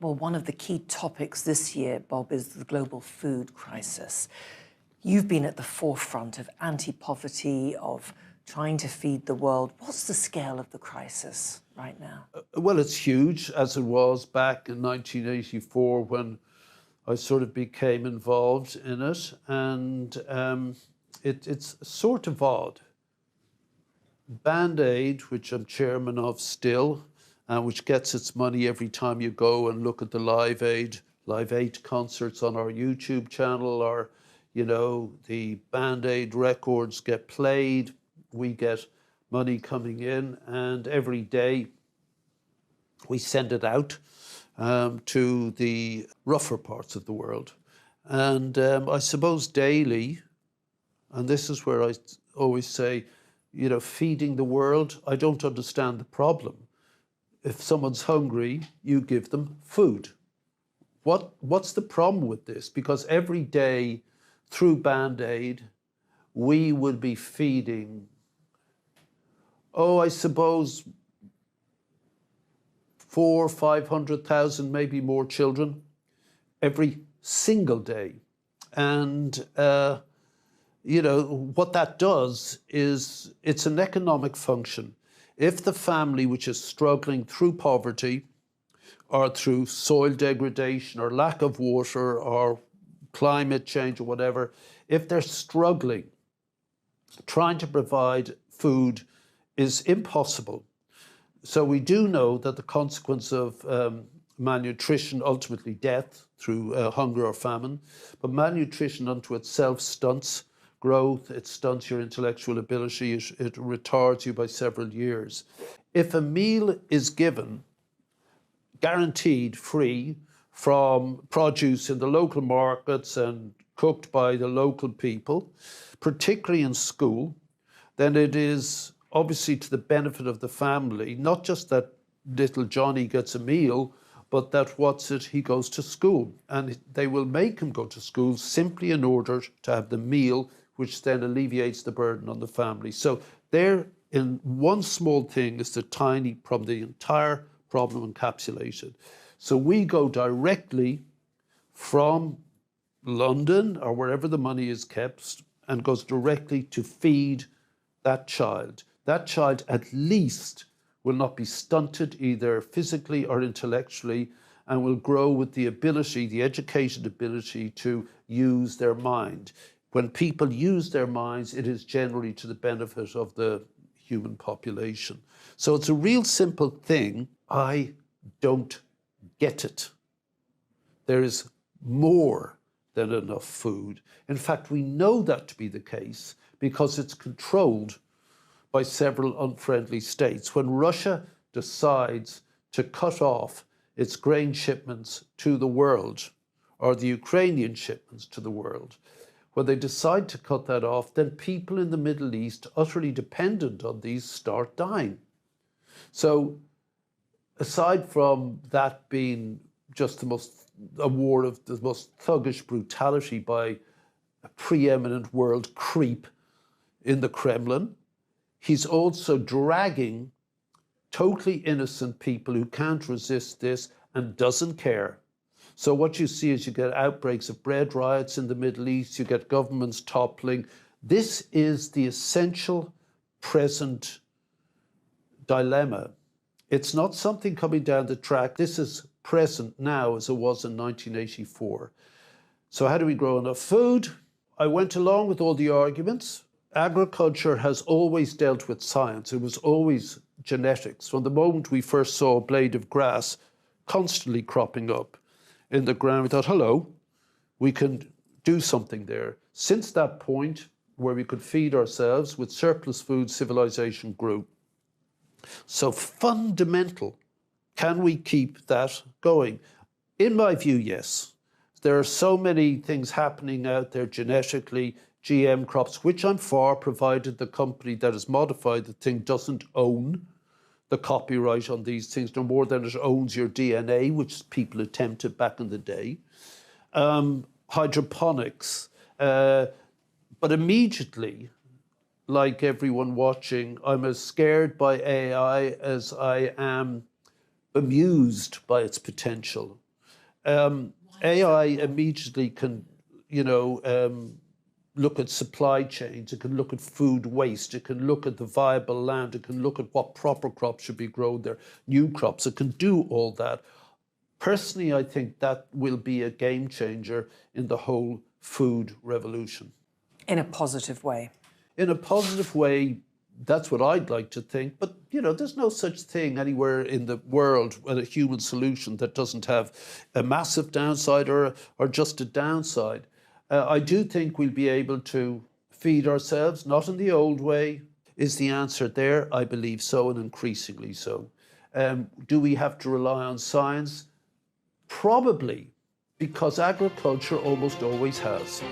Well, one of the key topics this year, Bob, is the global food crisis. You've been at the forefront of anti-poverty, of trying to feed the world. What's the scale of the crisis right now? Well, it's huge, as it was back in 1984 when I sort of became involved in it. And it's sort of odd. Band-Aid, which I'm chairman of still, which gets its money every time you go and look at the Live Aid concerts on our YouTube channel, or, you know, the Band-Aid records get played, we get money coming in, and every day we send it out to the rougher parts of the world. And I suppose daily, and this is where I always say, you know, feeding the world, I don't understand the problem. If someone's hungry, you give them food. What's the problem with this? Because every day through Band-Aid, we would be feeding, I suppose 400,000, 500,000, maybe more children every single day. And, you know, what that does is it's an economic function. If the family which is struggling through poverty or through soil degradation or lack of water or climate change or whatever, if they're struggling, trying to provide food is impossible. So we do know that the consequence of malnutrition, ultimately death through hunger or famine, but malnutrition unto itself stunts growth, it stunts your intellectual ability, it retards you by several years. If a meal is given, guaranteed free, from produce in the local markets and cooked by the local people, particularly in school, then it is obviously to the benefit of the family, not just that little Johnny gets a meal, but that he goes to school. And they will make him go to school simply in order to have the meal, which then alleviates the burden on the family. So there, in one small thing, is the tiny problem, the entire problem encapsulated. So we go directly from London or wherever the money is kept and goes directly to feed that child. That child at least will not be stunted either physically or intellectually, and will grow with the ability, the educated ability, to use their mind. When people use their minds, it is generally to the benefit of the human population. So it's a real simple thing. I don't get it. There is more than enough food. In fact, we know that to be the case because it's controlled by several unfriendly states. When Russia decides to cut off its grain shipments to the world, or the Ukrainian shipments to the world, when they decide to cut that off, then people in the Middle East, utterly dependent on these, start dying. So aside from that being just a war of the most thuggish brutality by a preeminent world creep in the Kremlin, he's also dragging totally innocent people who can't resist this and doesn't care. So what you see is you get outbreaks of bread riots in the Middle East, you get governments toppling. This is the essential present dilemma. It's not something coming down the track. This is present now as it was in 1984. So how do we grow enough food? I went along with all the arguments. Agriculture has always dealt with science. It was always genetics. From the moment we first saw a blade of grass constantly cropping up in the ground, we thought, hello, we can do something there. Since that point, where we could feed ourselves with surplus food, civilization grew. So fundamental, can we keep that going? In my view, yes. There are so many things happening out there genetically, GM crops, which I'm for, provided the company that has modified the thing doesn't own the copyright on these things, no more than it owns your DNA, which people attempted back in the day. Hydroponics. But immediately, like everyone watching, I'm as scared by AI as I am bemused by its potential. AI immediately can, look at supply chains, it can look at food waste, it can look at the viable land, it can look at what proper crops should be grown there, new crops, it can do all that. Personally, I think that will be a game changer in the whole food revolution. In a positive way. In a positive way, that's what I'd like to think. But, there's no such thing anywhere in the world with a human solution that doesn't have a massive downside or just a downside. I do think we'll be able to feed ourselves, not in the old way. Is the answer there? I believe so, and increasingly so. Do we have to rely on science? Probably, because agriculture almost always has.